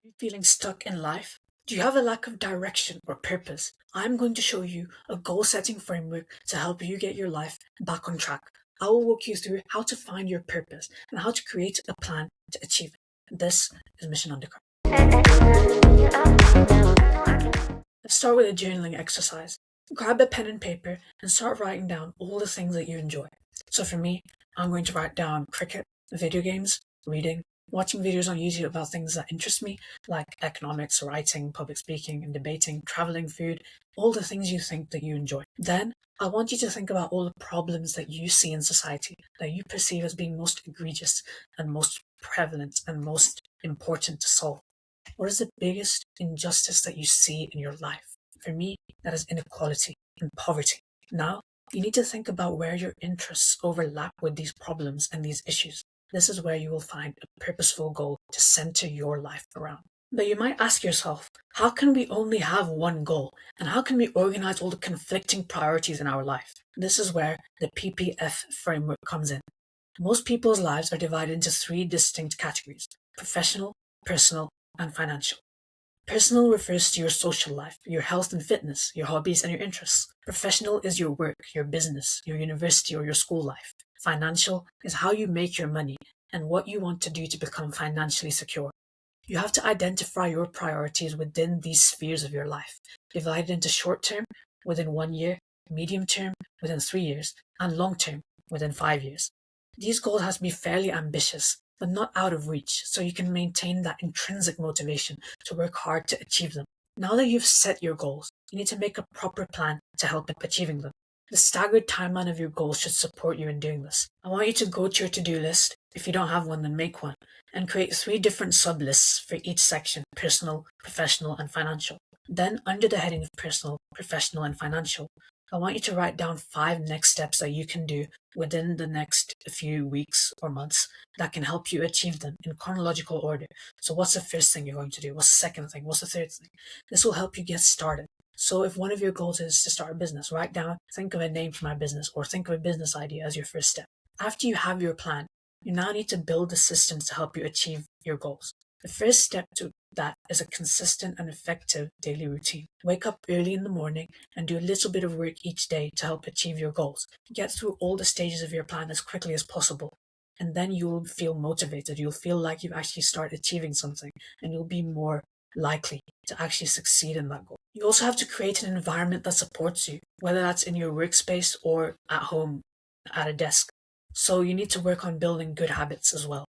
you feeling stuck in life? Do you have a lack of direction or purpose? I'm going to show you a goal setting framework to help you get your life back on track. I will walk you through how to find your purpose and how to create a plan to achieve it. This is Mission Undercover. Let's start with a journaling exercise. Grab a pen and paper and start writing down all the things that you enjoy. So for me, I'm going to write down cricket, video games, reading, watching videos on YouTube about things that interest me, like economics, writing, public speaking, and debating, traveling, food, all the things you think that you enjoy. Then I want you to think about all the problems that you see in society that you perceive as being most egregious and most prevalent and most important to solve. What is the biggest injustice that you see in your life? For me, that is inequality and poverty. Now, you need to think about where your interests overlap with these problems and these issues. This is where you will find a purposeful goal to center your life around. But you might ask yourself, how can we only have one goal? And how can we organize all the conflicting priorities in our life? This is where the PPF framework comes in. Most people's lives are divided into three distinct categories: professional, personal, and financial. Personal refers to your social life, your health and fitness, your hobbies and your interests. Professional is your work, your business, your university, or your school life. Financial is how you make your money and what you want to do to become financially secure. You have to identify your priorities within these spheres of your life, divided into short term, within 1 year, medium term, within 3 years, and long term, within 5 years. These goals have to be fairly ambitious, but not out of reach, so you can maintain that intrinsic motivation to work hard to achieve them. Now that you've set your goals, you need to make a proper plan to help in achieving them. The staggered timeline of your goals should support you in doing this. I want you to go to your to-do list. If you don't have one, then make one, and create 3 different sub-lists for each section: personal, professional, and financial. Then, under the heading of personal, professional, and financial, I want you to write down 5 next steps that you can do within the next few weeks or months that can help you achieve them in chronological order. So what's the first thing you're going to do? What's the second thing? What's the third thing? This will help you get started. So if one of your goals is to start a business, write down, think of a name for my business, or think of a business idea as your first step. After you have your plan, you now need to build the systems to help you achieve your goals. The first step to that is a consistent and effective daily routine. Wake up early in the morning and do a little bit of work each day to help achieve your goals. Get through all the stages of your plan as quickly as possible, and then you'll feel motivated. You'll feel like you've actually started achieving something, and you'll be more likely to actually succeed in that goal. You also have to create an environment that supports you, whether that's in your workspace or at home at a desk. So you need to work on building good habits as well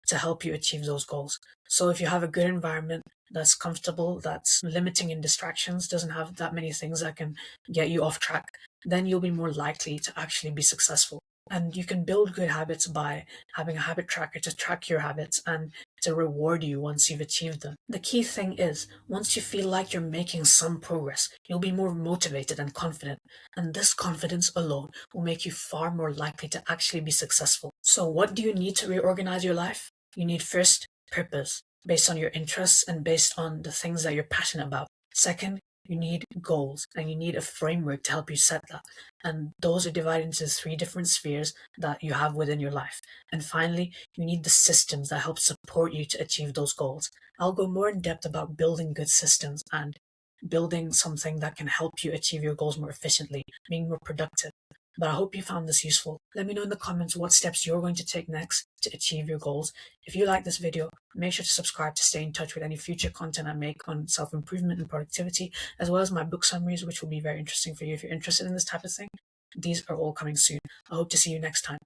to help you achieve those goals. So if you have a good environment that's comfortable, that's limiting in distractions, doesn't have that many things that can get you off track, then you'll be more likely to actually be successful. And you can build good habits by having a habit tracker to track your habits and to reward you once you've achieved them. The key thing is, once you feel like you're making some progress, you'll be more motivated and confident. And this confidence alone will make you far more likely to actually be successful. So what do you need to reorganize your life? You need first, purpose, based on your interests and based on the things that you're passionate about. Second, you need goals and you need a framework to help you set that. And those are divided into 3 different spheres that you have within your life. And finally, you need the systems that help support you to achieve those goals. I'll go more in depth about building good systems and building something that can help you achieve your goals more efficiently, being more productive. But I hope you found this useful. Let me know in the comments what steps you're going to take next to achieve your goals. If you like this video, make sure to subscribe to stay in touch with any future content I make on self-improvement and productivity, as well as my book summaries, which will be very interesting for you if you're interested in this type of thing. These are all coming soon. I hope to see you next time.